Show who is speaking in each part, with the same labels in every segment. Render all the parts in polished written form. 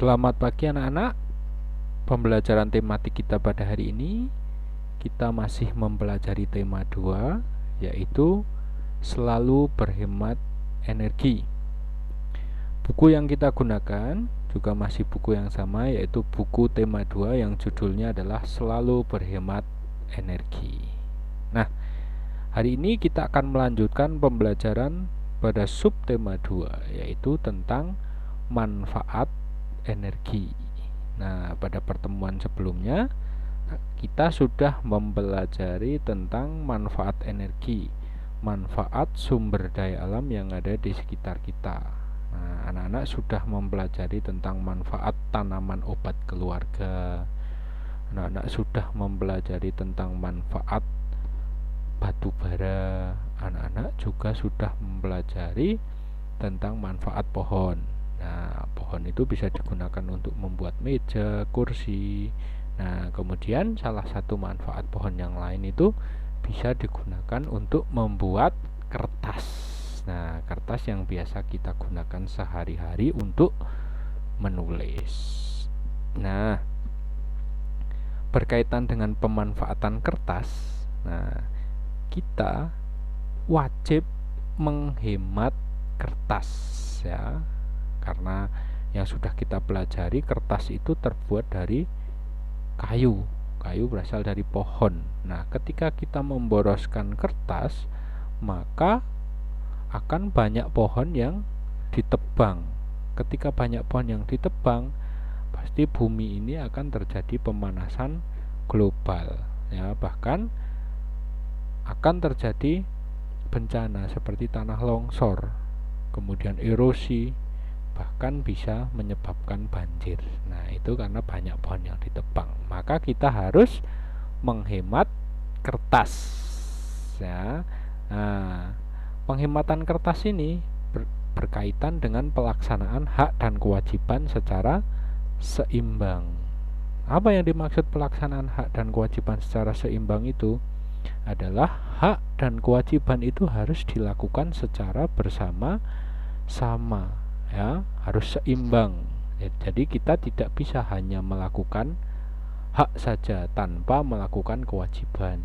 Speaker 1: Selamat pagi anak-anak. Pembelajaran tematik kita pada hari ini kita masih mempelajari tema 2, yaitu selalu berhemat energi. Buku yang kita gunakan juga masih buku yang sama, yaitu buku tema 2 yang judulnya adalah selalu berhemat energi. Nah, hari ini kita akan melanjutkan pembelajaran pada subtema 2, yaitu tentang manfaat energi. Nah, pada pertemuan sebelumnya kita sudah mempelajari tentang manfaat energi, manfaat sumber daya alam yang ada di sekitar kita. Nah, anak-anak sudah mempelajari tentang manfaat tanaman obat keluarga. Anak-anak sudah mempelajari tentang manfaat batu bara. Anak-anak juga sudah mempelajari tentang manfaat pohon. Nah, pohon itu bisa digunakan untuk membuat meja, kursi. Nah, kemudian salah satu manfaat pohon yang lain itu bisa digunakan untuk membuat kertas. Nah, kertas yang biasa kita gunakan sehari-hari untuk menulis. Nah, berkaitan dengan pemanfaatan kertas, nah, kita wajib menghemat kertas, ya. Karena yang sudah kita pelajari, kertas itu terbuat dari kayu. Kayu berasal dari pohon. Nah, ketika kita memboroskan kertas, maka akan banyak pohon yang ditebang. Ketika banyak pohon yang ditebang, pasti bumi ini akan terjadi pemanasan global, ya. Bahkan akan terjadi bencana seperti tanah longsor, kemudian erosi, bahkan bisa menyebabkan banjir. Nah, itu karena banyak pohon yang ditebang. Maka kita harus menghemat kertas, ya. Nah, penghematan kertas ini berkaitan dengan pelaksanaan hak dan kewajiban secara seimbang. Apa yang dimaksud pelaksanaan hak dan kewajiban secara seimbang itu? Adalah hak dan kewajiban itu harus dilakukan secara bersama-sama, ya, harus seimbang. Jadi kita tidak bisa hanya melakukan hak saja tanpa melakukan kewajiban.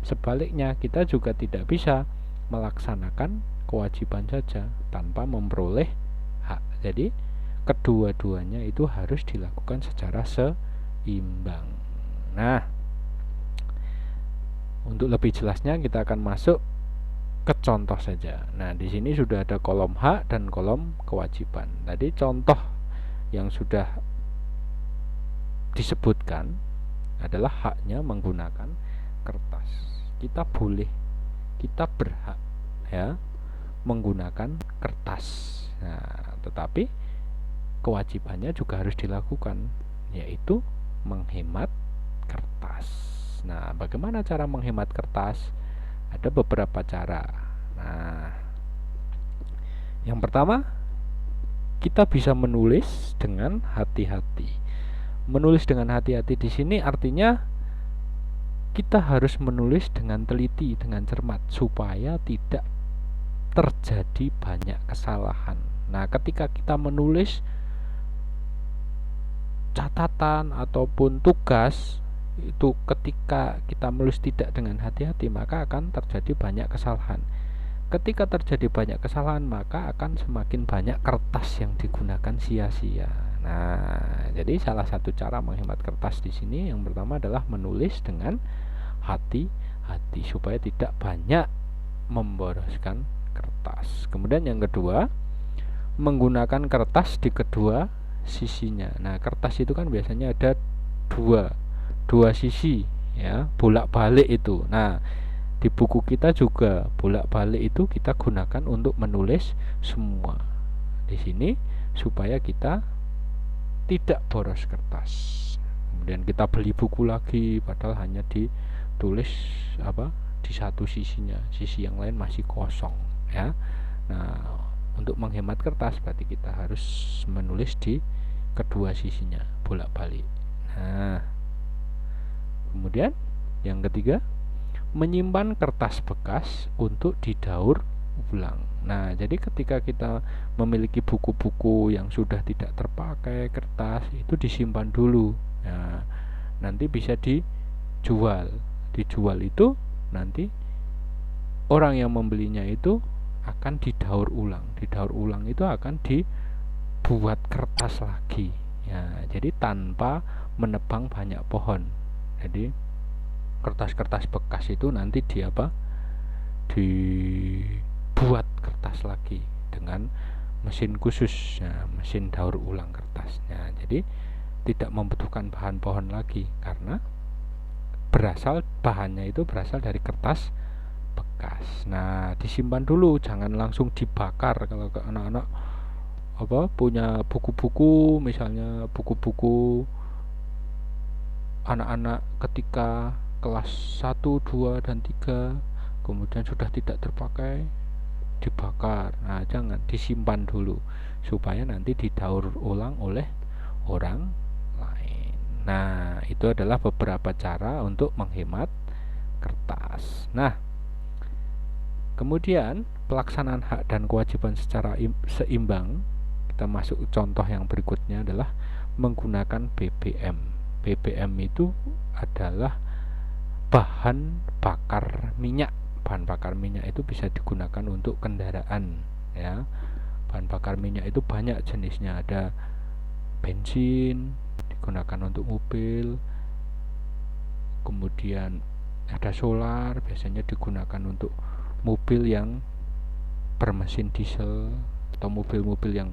Speaker 1: Sebaliknya, kita juga tidak bisa melaksanakan kewajiban saja tanpa memperoleh hak. Jadi kedua-duanya itu harus dilakukan secara seimbang. Nah, untuk lebih jelasnya kita akan masuk ke contoh saja. Nah, di sini sudah ada kolom hak dan kolom kewajiban. Tadi contoh yang sudah disebutkan adalah haknya menggunakan kertas. Kita boleh, kita berhak, ya, menggunakan kertas. Nah, tetapi kewajibannya juga harus dilakukan, yaitu menghemat kertas. Nah, bagaimana cara menghemat kertas? Ada beberapa cara. Nah, yang pertama, kita bisa menulis dengan hati-hati. Menulis dengan hati-hati di sini artinya kita harus menulis dengan teliti, dengan cermat, supaya tidak terjadi banyak kesalahan. Nah, ketika kita menulis catatan ataupun tugas itu, ketika kita menulis tidak dengan hati-hati, maka akan terjadi banyak kesalahan. Ketika terjadi banyak kesalahan, maka akan semakin banyak kertas yang digunakan sia-sia. Nah, jadi salah satu cara menghemat kertas di sini yang pertama adalah menulis dengan hati-hati supaya tidak banyak memboroskan kertas. Kemudian yang kedua, menggunakan kertas di kedua sisinya. Nah, kertas itu kan biasanya ada dua sisi, ya, bolak-balik itu. Nah, di buku kita juga bolak-balik itu kita gunakan untuk menulis semua. Di sini supaya kita tidak boros kertas. Kemudian kita beli buku lagi padahal hanya ditulis di satu sisinya, sisi yang lain masih kosong, ya. Nah, untuk menghemat kertas berarti kita harus menulis di kedua sisinya bolak-balik. Nah, kemudian yang ketiga, menyimpan kertas bekas untuk didaur ulang. Nah, jadi ketika kita memiliki buku-buku yang sudah tidak terpakai, kertas itu disimpan dulu. Nah, nanti bisa dijual. Dijual itu nanti orang yang membelinya itu akan didaur ulang. Didaur ulang itu akan dibuat kertas lagi. Ya, jadi tanpa menebang banyak pohon. Jadi kertas-kertas bekas itu nanti dibuat kertas lagi dengan mesin khusus, ya, mesin daur ulang kertasnya. Jadi tidak membutuhkan bahan pohon lagi karena bahannya itu berasal dari kertas bekas. Nah, disimpan dulu, jangan langsung dibakar. Kalau ke anak-anak punya buku-buku, misalnya buku-buku anak-anak ketika kelas 1, 2, dan 3 kemudian sudah tidak terpakai, dibakar. Nah, jangan, disimpan dulu supaya nanti didaur ulang oleh orang lain. Nah, itu adalah beberapa cara untuk menghemat kertas. Nah, kemudian pelaksanaan hak dan kewajiban secara seimbang. Kita masuk contoh yang berikutnya adalah menggunakan BBM. BBM itu adalah bahan bakar minyak. Bahan bakar minyak itu bisa digunakan untuk kendaraan, ya. Bahan bakar minyak itu banyak jenisnya. Ada bensin digunakan untuk mobil, kemudian ada solar, biasanya digunakan untuk mobil yang bermesin diesel atau mobil-mobil yang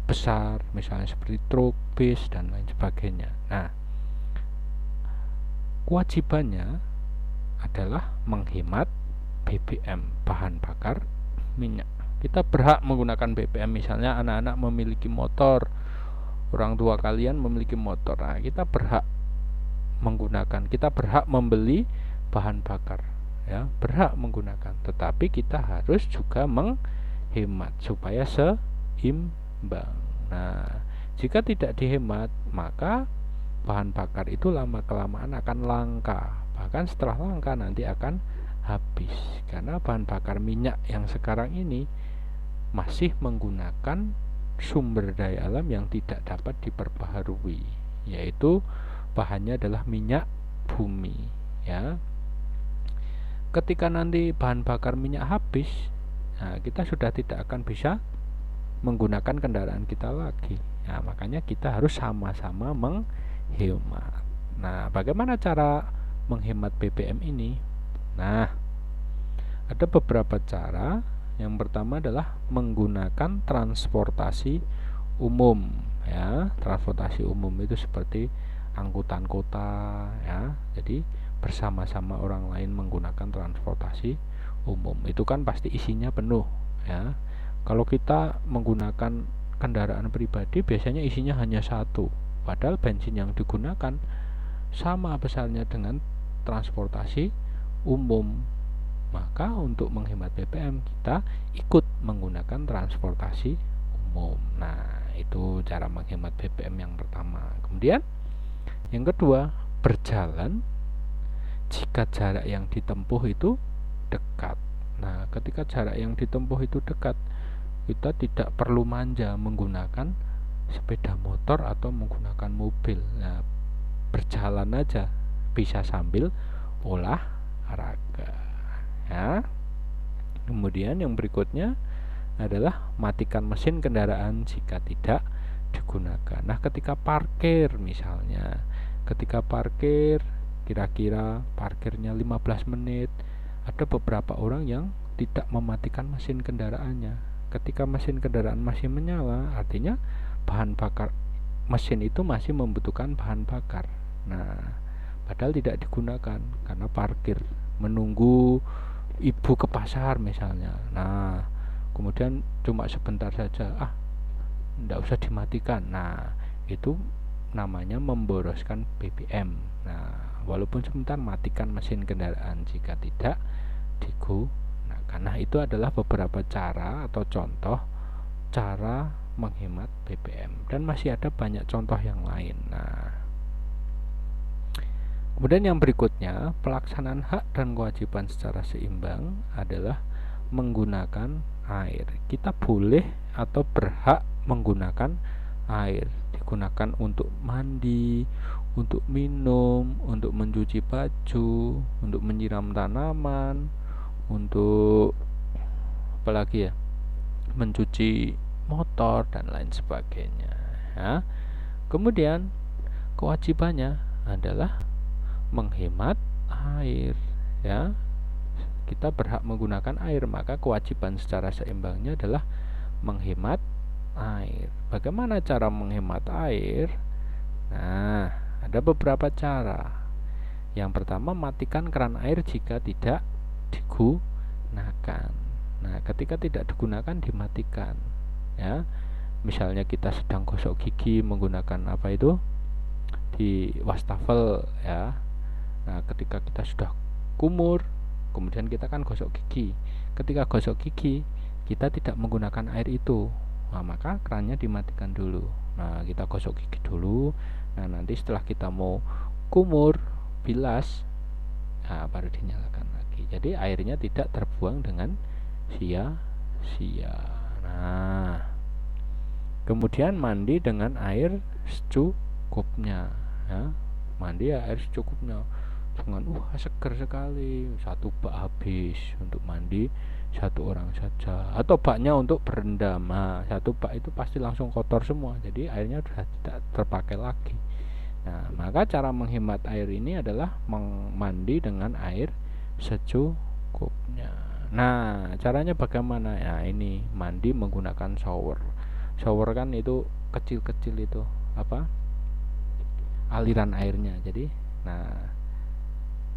Speaker 1: besar, misalnya seperti truk, bis, dan lain sebagainya. Nah, kewajibannya adalah menghemat BBM, bahan bakar minyak. Kita berhak menggunakan BBM, misalnya anak-anak memiliki motor, orang tua kalian memiliki motor. Nah, kita berhak membeli bahan bakar, ya, berhak menggunakan. Tetapi kita harus juga menghemat supaya seimbang. Nah, jika tidak dihemat, maka bahan bakar itu lama-kelamaan akan langka. Bahkan setelah langka nanti akan habis. Karena bahan bakar minyak yang sekarang ini masih menggunakan sumber daya alam yang tidak dapat diperbaharui, yaitu bahannya adalah minyak bumi, ya. Ketika nanti bahan bakar minyak habis, nah, kita sudah tidak akan bisa menggunakan kendaraan kita lagi. Nah, makanya kita harus sama-sama menghemat. Nah, bagaimana cara menghemat BBM ini? Nah, ada beberapa cara. Yang pertama adalah menggunakan transportasi umum, ya. Transportasi umum itu seperti angkutan kota, ya. Jadi bersama-sama orang lain menggunakan transportasi umum. Itu kan pasti isinya penuh, ya. Kalau kita menggunakan kendaraan pribadi biasanya isinya hanya satu, padahal bensin yang digunakan sama besarnya dengan transportasi umum. Maka untuk menghemat BBM kita ikut menggunakan transportasi umum. Nah, itu cara menghemat BBM yang pertama. Kemudian yang kedua, berjalan jika jarak yang ditempuh itu dekat. Nah, ketika jarak yang ditempuh itu dekat, kita tidak perlu manja menggunakan sepeda motor atau menggunakan mobil. Nah, berjalan aja bisa sambil olahraga, ya. Kemudian yang berikutnya adalah matikan mesin kendaraan jika tidak digunakan. Nah, ketika parkir misalnya, ketika parkir kira-kira parkirnya 15 menit, ada beberapa orang yang tidak mematikan mesin kendaraannya. Ketika mesin kendaraan masih menyala, artinya bahan bakar mesin itu masih membutuhkan bahan bakar. Nah, padahal tidak digunakan karena parkir menunggu ibu ke pasar misalnya. Nah, kemudian cuma sebentar saja, tidak usah dimatikan. Nah, itu namanya memboroskan BBM. Nah, walaupun sebentar, matikan mesin kendaraan jika tidak digunakan. Nah, itu adalah beberapa cara atau contoh cara menghemat BBM, dan masih ada banyak contoh yang lain. Nah, kemudian yang berikutnya, pelaksanaan hak dan kewajiban secara seimbang adalah menggunakan air. Kita boleh atau berhak menggunakan air. Digunakan untuk mandi, untuk minum, untuk mencuci baju, untuk menyiram tanaman, untuk apalagi ya, mencuci motor dan lain sebagainya ya. Kemudian kewajibannya adalah menghemat air ya. Kita berhak menggunakan air, maka kewajiban secara seimbangnya adalah menghemat air. Bagaimana cara menghemat air? Nah, ada beberapa cara. Yang pertama, matikan keran air jika tidak digunakan. Nah, ketika tidak digunakan dimatikan ya. Misalnya kita sedang gosok gigi menggunakan apa itu? Di wastafel ya. Nah, ketika kita sudah kumur, kemudian kita kan gosok gigi. Ketika gosok gigi, kita tidak menggunakan air itu. Nah, maka kerannya dimatikan dulu. Nah, kita gosok gigi dulu. Nah, nanti setelah kita mau kumur, bilas, nah, baru dinyalakan lagi. Jadi airnya tidak terbuang dengan sia-sia. Nah, kemudian mandi dengan air secukupnya ya. Mandi air secukupnya. Jangan seger sekali, satu bak habis untuk mandi satu orang saja, atau baknya untuk berendam. Nah, satu bak itu pasti langsung kotor semua, jadi airnya sudah tidak terpakai lagi. Nah, maka cara menghemat air ini adalah mandi dengan air secukupnya. Nah, caranya bagaimana? Ya, ini mandi menggunakan shower. Shower kan itu kecil-kecil itu apa? Aliran airnya. Jadi, nah,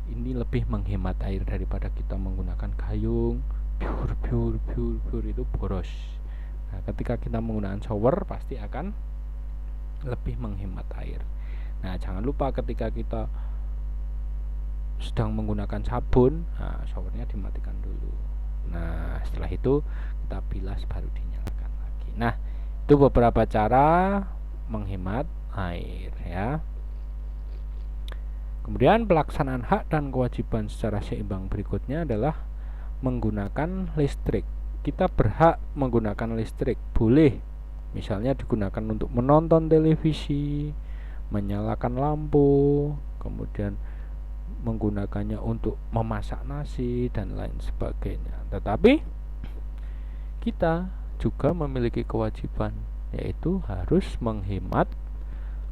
Speaker 1: ini lebih menghemat air daripada kita menggunakan gayung biur itu boros. Nah, ketika kita menggunakan shower pasti akan lebih menghemat air. Nah, jangan lupa ketika kita sedang menggunakan sabun, nah, showernya dimatikan dulu. Nah, setelah itu kita bilas baru dinyalakan lagi. Nah, itu beberapa cara menghemat air ya. Kemudian pelaksanaan hak dan kewajiban secara seimbang berikutnya adalah menggunakan listrik. Kita berhak menggunakan listrik, boleh misalnya digunakan untuk menonton televisi, menyalakan lampu, kemudian menggunakannya untuk memasak nasi dan lain sebagainya. Tetapi kita juga memiliki kewajiban, yaitu harus menghemat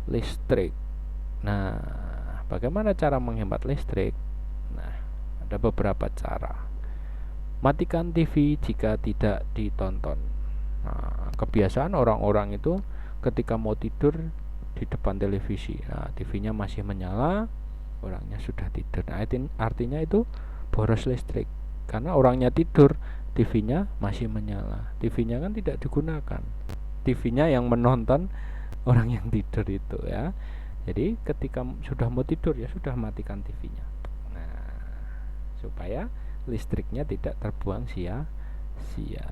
Speaker 1: listrik. Nah, bagaimana cara menghemat listrik? Nah, ada beberapa cara. Matikan TV jika tidak ditonton. Nah, kebiasaan orang-orang itu ketika mau tidur di depan televisi, nah, TV-nya masih menyala, orangnya sudah tidur. Nah, artinya itu boros listrik. Karena orangnya tidur, TV-nya masih menyala. TV-nya kan tidak digunakan. TV-nya yang menonton orang yang tidur itu ya. Jadi ketika sudah mau tidur ya sudah matikan TV-nya. Nah, supaya listriknya tidak terbuang sia-sia.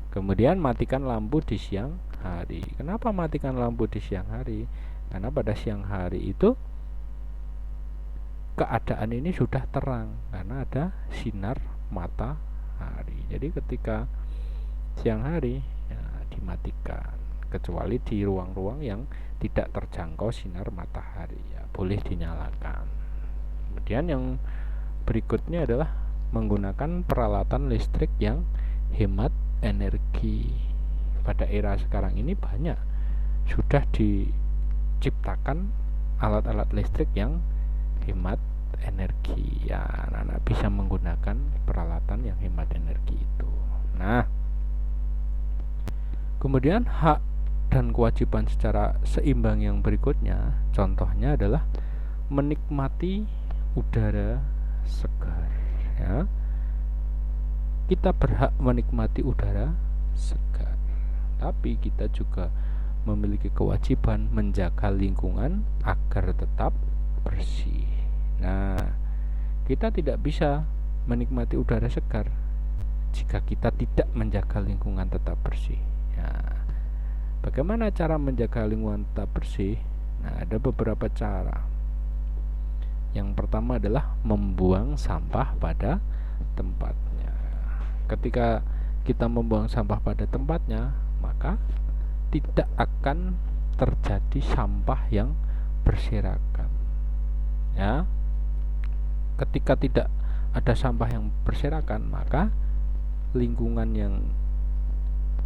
Speaker 1: Kemudian matikan lampu di siang hari. Kenapa matikan lampu di siang hari? Karena pada siang hari itu keadaan ini sudah terang karena ada sinar matahari. Jadi ketika siang hari ya dimatikan, kecuali di ruang-ruang yang tidak terjangkau sinar matahari ya boleh dinyalakan. Kemudian yang berikutnya adalah menggunakan peralatan listrik yang hemat energi. Pada era sekarang ini banyak sudah diciptakan alat-alat listrik yang hemat energi ya. Anak-anak bisa menggunakan peralatan yang hemat energi itu. Nah, kemudian hak dan kewajiban secara seimbang yang berikutnya, contohnya adalah menikmati udara segar ya. Kita berhak menikmati udara segar, tapi kita juga memiliki kewajiban menjaga lingkungan agar tetap bersih. Nah, kita tidak bisa menikmati udara segar jika kita tidak menjaga lingkungan tetap bersih. Nah, bagaimana cara menjaga lingkungan tetap bersih? Nah, ada beberapa cara. Yang pertama adalah membuang sampah pada tempatnya. Ketika kita membuang sampah pada tempatnya, maka tidak akan terjadi sampah yang berserakan. Ya, ketika tidak ada sampah yang berserakan, maka lingkungan yang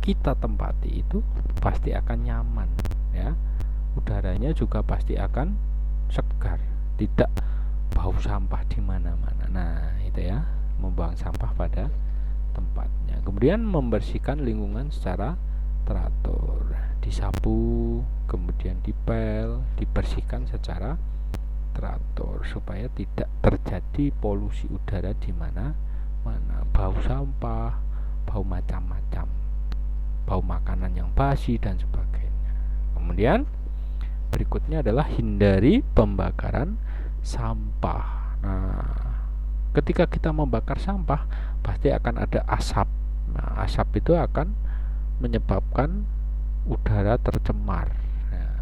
Speaker 1: kita tempati itu pasti akan nyaman, ya. Udaranya juga pasti akan segar, tidak bau sampah di mana-mana. Nah, itu ya, membuang sampah pada tempatnya. Kemudian membersihkan lingkungan secara teratur, disapu, kemudian dipel, dibersihkan secara teratur supaya tidak terjadi polusi udara di mana-mana, bau sampah, bau macam-macam, bau makanan yang basi dan sebagainya. Kemudian berikutnya adalah hindari pembakaran sampah. Nah, ketika kita membakar sampah pasti akan ada asap. Nah, asap itu akan menyebabkan udara tercemar. Nah,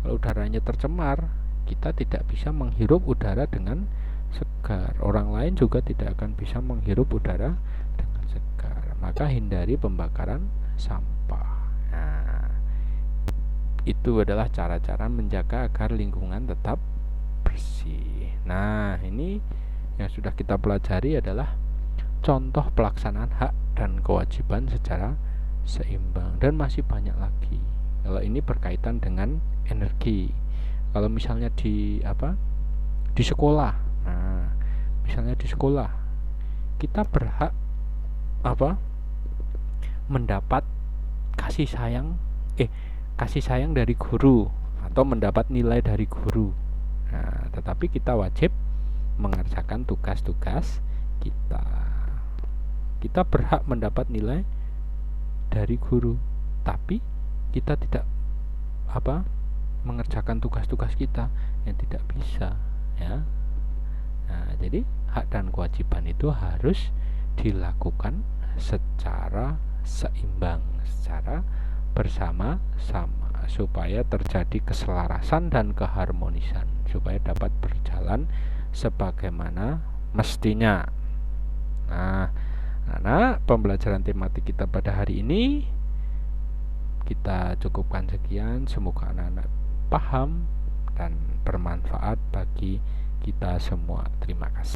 Speaker 1: kalau udaranya tercemar, kita tidak bisa menghirup udara dengan segar. Orang lain juga tidak akan bisa menghirup udara dengan segar. Maka hindari pembakaran sampah. Nah, itu adalah cara-cara menjaga agar lingkungan tetap bersih. Nah, ini yang sudah kita pelajari adalah contoh pelaksanaan hak dan kewajiban secara seimbang, dan masih banyak lagi. Kalau ini berkaitan dengan energi. Kalau misalnya di sekolah. Nah, misalnya di sekolah kita berhak mendapat kasih sayang dari guru atau mendapat nilai dari guru. Nah, tetapi kita wajib mengerjakan tugas-tugas kita. Kita berhak mendapat nilai dari guru, tapi kita tidak mengerjakan tugas-tugas kita, yang tidak bisa, ya. Nah, jadi hak dan kewajiban itu harus dilakukan secara seimbang, secara bersama-sama, supaya terjadi keselarasan dan keharmonisan, supaya dapat berjalan sebagaimana mestinya. Nah, anak, pembelajaran tematik kita pada hari ini kita cukupkan sekian. Semoga anak-anak paham dan bermanfaat bagi kita semua. Terima kasih.